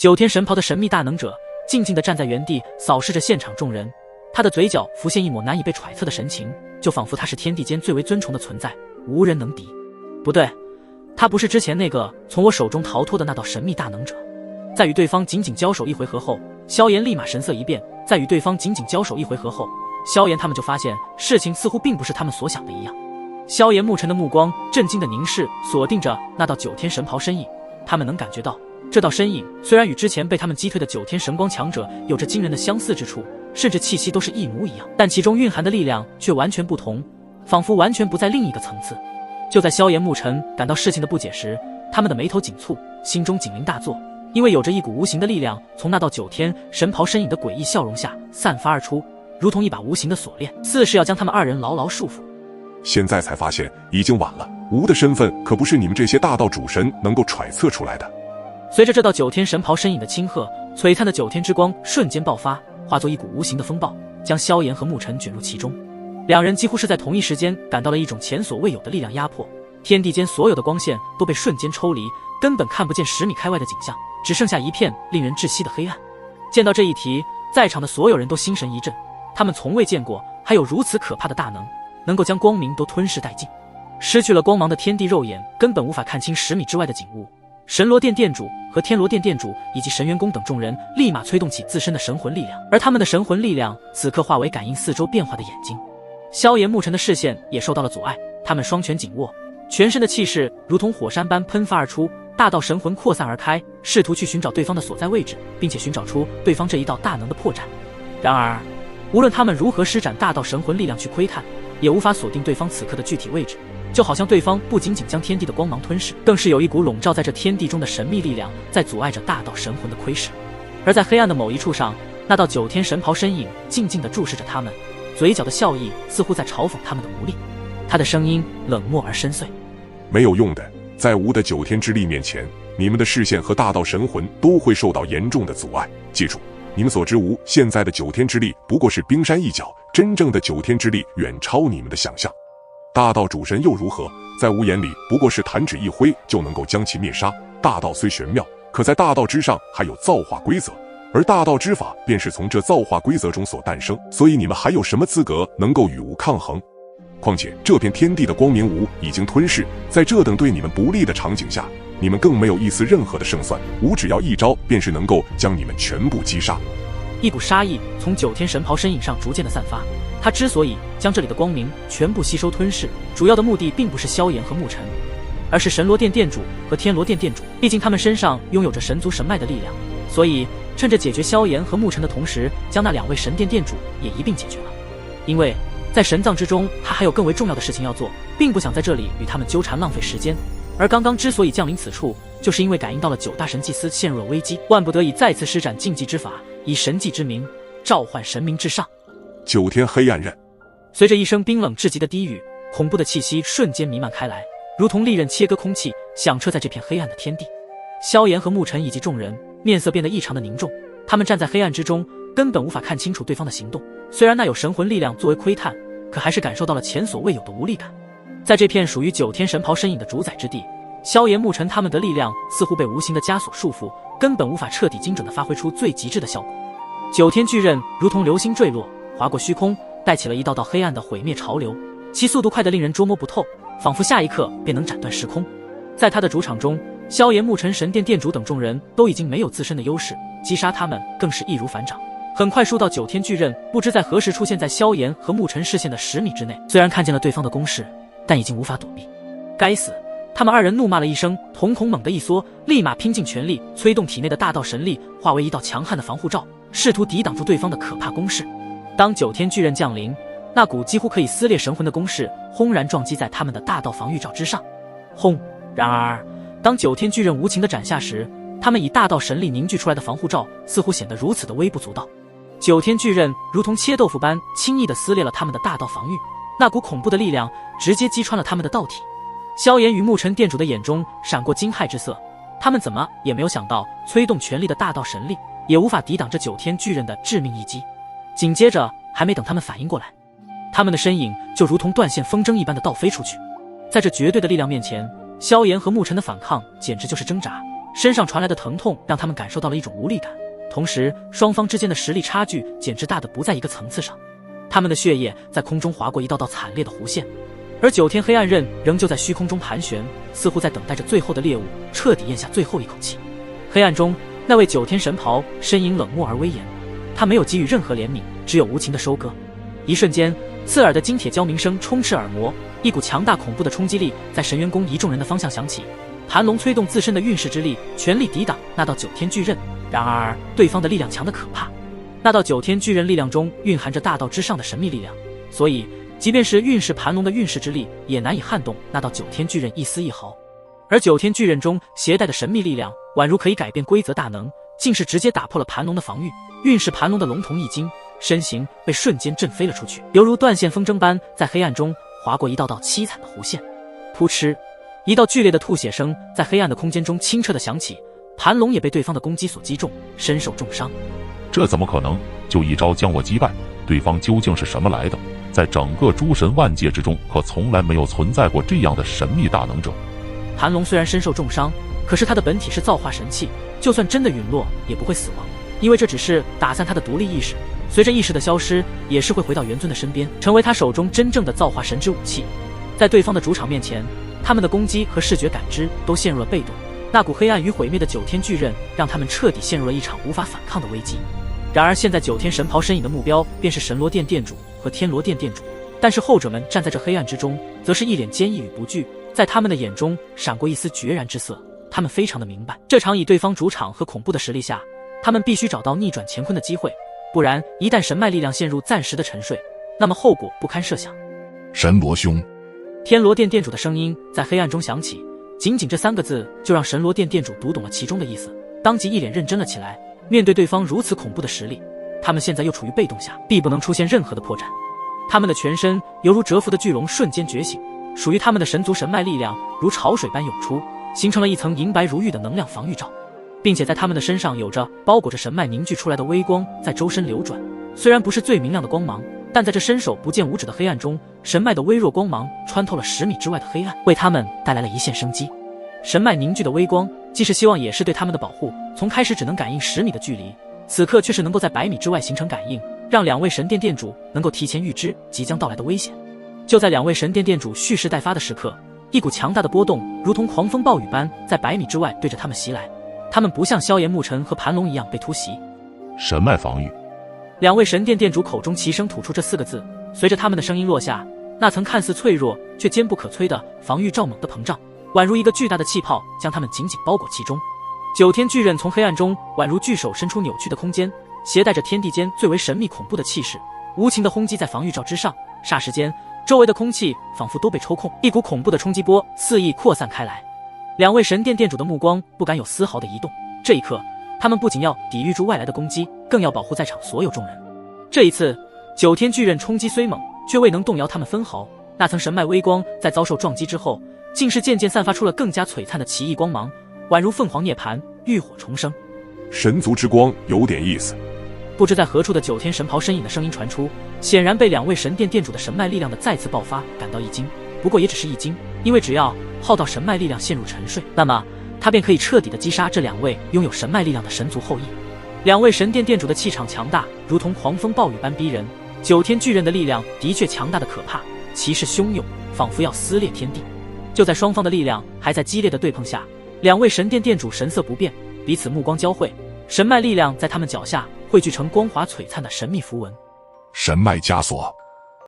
九天神袍的神秘大能者静静地站在原地，扫视着现场众人，他的嘴角浮现一抹难以被揣测的神情，就仿佛他是天地间最为尊崇的存在，无人能敌。不对，他不是之前那个从我手中逃脱的那道神秘大能者。在与对方仅仅交手一回合后，萧炎立马神色一变。在与对方仅仅交手一回合后，萧炎他们就发现事情似乎并不是他们所想的一样。萧炎沐尘的目光震惊的凝视锁定着那道九天神袍身影，他们能感觉到这道身影虽然与之前被他们击退的九天神光强者有着惊人的相似之处，甚至气息都是一模一样，但其中蕴含的力量却完全不同，仿佛完全不在另一个层次。就在萧炎沐尘感到事情的不解时，他们的眉头紧蹙，心中警铃大作，因为有着一股无形的力量从那道九天神袍身影的诡异笑容下散发而出，如同一把无形的锁链，似是要将他们二人牢牢束缚。现在才发现已经晚了，吾的身份可不是你们这些大道主神能够揣测出来的。随着这道九天神袍身影的轻喝，璀璨的九天之光瞬间爆发，化作一股无形的风暴，将萧炎和沐尘卷入其中。两人几乎是在同一时间感到了一种前所未有的力量压迫，天地间所有的光线都被瞬间抽离，根本看不见10米开外的景象，只剩下一片令人窒息的黑暗。见到这一题，在场的所有人都心神一震，他们从未见过还有如此可怕的大能，能够将光明都吞噬殆尽。失去了光芒的天地肉眼根本无法看清10米之外的景物。神罗殿殿主和天罗殿殿主以及神元宫等众人立马催动起自身的神魂力量，而他们的神魂力量此刻化为感应四周变化的眼睛。萧炎沐尘的视线也受到了阻碍，他们双拳紧握，全身的气势如同火山般喷发而出，大道神魂扩散而开，试图去寻找对方的所在位置，并且寻找出对方这一道大能的破绽。然而无论他们如何施展大道神魂力量去窥探，也无法锁定对方此刻的具体位置，就好像对方不仅仅将天地的光芒吞噬，更是有一股笼罩在这天地中的神秘力量在阻碍着大道神魂的窥视。而在黑暗的某一处上，那道九天神袍身影静静地注视着他们，嘴角的笑意似乎在嘲讽他们的无力。他的声音冷漠而深邃：没有用的，在吾的九天之力面前，你们的视线和大道神魂都会受到严重的阻碍。记住，你们所知吾现在的九天之力不过是冰山一角，真正的九天之力远超你们的想象。大道主神又如何？在吾眼里不过是弹指一挥就能够将其灭杀。大道虽玄妙，可在大道之上还有造化规则，而大道之法便是从这造化规则中所诞生，所以你们还有什么资格能够与吾抗衡？况且这片天地的光明吾已经吞噬，在这等对你们不利的场景下，你们更没有一丝任何的胜算，吾只要一招便是能够将你们全部击杀。一股杀意从九天神袍身影上逐渐的散发，他之所以将这里的光明全部吸收吞噬，主要的目的并不是萧炎和沐尘，而是神罗殿殿主和天罗殿殿主，毕竟他们身上拥有着神族神脉的力量，所以趁着解决萧炎和沐尘的同时，将那2位神殿殿主也一并解决了。因为在神藏之中，他还有更为重要的事情要做，并不想在这里与他们纠缠浪费时间。而刚刚之所以降临此处，就是因为感应到了9大神祭司陷入了危机，万不得已再次施展禁忌之法，以神迹之名召唤神明至上。九天黑暗刃。随着一声冰冷至极的低语，恐怖的气息瞬间弥漫开来，如同利刃切割空气，响彻在这片黑暗的天地。萧炎和沐尘以及众人面色变得异常的凝重，他们站在黑暗之中，根本无法看清楚对方的行动。虽然那有神魂力量作为窥探，可还是感受到了前所未有的无力感。在这片属于九天神袍身影的主宰之地，萧炎、沐尘他们的力量似乎被无形的枷锁束缚，根本无法彻底精准地发挥出最极致的效果。九天巨刃如同流星坠落，划过虚空，带起了一道道黑暗的毁灭潮流，其速度快得令人捉摸不透，仿佛下一刻便能斩断时空。在他的主场中，萧炎、沐尘神殿殿主等众人都已经没有自身的优势，击杀他们更是易如反掌。很快数道九天巨刃不知在何时出现在萧炎和沐尘视线的10米之内，虽然看见了对方的攻势，但已经无法躲避。该死！他们二人怒骂了一声，瞳孔猛地一缩，立马拼尽全力催动体内的大道神力，化为一道强悍的防护罩，试图抵挡住对方的可怕攻势。当九天巨刃降临，那股几乎可以撕裂神魂的攻势轰然撞击在他们的大道防御罩之上。轰！然而当九天巨刃无情地斩下时，他们以大道神力凝聚出来的防护罩似乎显得如此的微不足道。九天巨刃如同切豆腐般轻易地撕裂了他们的大道防御，那股恐怖的力量直接击穿了他们的道体。萧炎与沐尘殿主的眼中闪过惊骇之色，他们怎么也没有想到，催动全力的大道神力也无法抵挡这九天巨刃的致命一击。紧接着，还没等他们反应过来，他们的身影就如同断线风筝一般的倒飞出去。在这绝对的力量面前，萧炎和沐尘的反抗简直就是挣扎，身上传来的疼痛让他们感受到了一种无力感，同时双方之间的实力差距简直大得不在一个层次上。他们的血液在空中划过一道道惨烈的弧线，而9天黑暗刃仍旧在虚空中盘旋，似乎在等待着最后的猎物彻底咽下最后一口气。黑暗中，那位9天神袍身影冷漠而威严，他没有给予任何怜悯，只有无情的收割。一瞬间，刺耳的金铁交鸣声充斥耳膜，一股强大恐怖的冲击力在神渊宫一众人的方向响起。盘龙催动自身的运势之力，全力抵挡那道9天巨刃。然而，对方的力量强得可怕，那道9天巨刃力量中蕴含着大道之上的神秘力量，所以即便是运势盘龙的运势之力，也难以撼动那道9天巨刃一丝一毫。而9天巨刃中携带的神秘力量，宛如可以改变规则大能，竟是直接打破了盘龙的防御。运势盘龙的龙瞳一惊，身形被瞬间震飞了出去，犹如断线风筝般在黑暗中划过一道道凄惨的弧线。扑哧，一道剧烈的吐血声在黑暗的空间中清澈地响起，盘龙也被对方的攻击所击中，身受重伤。这怎么可能？就一招将我击败？对方究竟是什么来的？在整个诸神万界之中，可从来没有存在过这样的神秘大能者。盘龙虽然身受重伤，可是他的本体是造化神器，就算真的陨落也不会死亡，因为这只是打散他的独立意识，随着意识的消失，也是会回到元尊的身边，成为他手中真正的造化神之武器。在对方的主场面前，他们的攻击和视觉感知都陷入了被动，那股黑暗与毁灭的9天巨刃让他们彻底陷入了一场无法反抗的危机。然而现在9天神袍身影的目标便是神罗殿殿主和天罗殿殿主，但是后者们站在这黑暗之中，则是一脸坚毅与不惧，在他们的眼中闪过一丝决然之色。他们非常的明白，这场以对方主场和恐怖的实力下，他们必须找到逆转乾坤的机会，不然一旦神脉力量陷入暂时的沉睡，那么后果不堪设想。神罗兄，天罗殿殿主的声音在黑暗中响起，仅仅这3个字就让神罗殿殿主读懂了其中的意思，当即一脸认真了起来。面对对方如此恐怖的实力，他们现在又处于被动下，必不能出现任何的破绽。他们的全身犹如蛰伏的巨龙瞬间觉醒，属于他们的神族神脉力量如潮水般涌出，形成了一层银白如玉的能量防御罩，并且在他们的身上有着包裹着神脉凝聚出来的微光在周身流转。虽然不是最明亮的光芒，但在这伸手不见五指的黑暗中，神脉的微弱光芒穿透了10米之外的黑暗，为他们带来了一线生机。神脉凝聚的微光既是希望也是对他们的保护，从开始只能感应10米的距离，此刻却是能够在100米之外形成感应，让2位神殿殿主能够提前预知即将到来的危险。就在2位神殿殿主蓄势待发的时刻，一股强大的波动如同狂风暴雨般在100米之外对着他们袭来。他们不像萧炎、沐尘和盘龙一样被突袭。神脉防御。 2位神殿殿主口中齐声吐出这4个字，随着他们的声音落下，那层看似脆弱却坚不可摧的防御罩猛地膨胀，宛如一个巨大的气泡将他们紧紧包裹其中。9天巨刃从黑暗中宛如巨手伸出扭曲的空间，携带着天地间最为神秘恐怖的气势，无情地轰击在防御罩之上。霎时间，周围的空气仿佛都被抽空，一股恐怖的冲击波肆意扩散开来。2位神殿殿主的目光不敢有丝毫的移动，这一刻，他们不仅要抵御住外来的攻击，更要保护在场所有众人。这一次，9天巨刃冲击虽猛，却未能动摇他们分毫。那层神脉微光在遭受撞击之后，竟是渐渐散发出了更加璀璨的奇异光芒，宛如凤凰涅槃，浴火重生。神族之光有点意思。不知在何处的9天神袍身影的声音传出，显然被2位神殿殿主的神脉力量的再次爆发感到一惊。不过也只是一惊，因为只要耗到神脉力量陷入沉睡，那么他便可以彻底的击杀这2位拥有神脉力量的神族后裔。2位神殿殿主的气场强大，如同狂风暴雨般逼人。9天巨刃的力量的确强大的可怕，气势汹涌，仿佛要撕裂天地。就在双方的力量还在激烈的对碰下，2位神殿殿主神色不变，彼此目光交汇，神脉力量在他们脚下汇聚成光滑璀璨的神秘符文。神脉枷锁。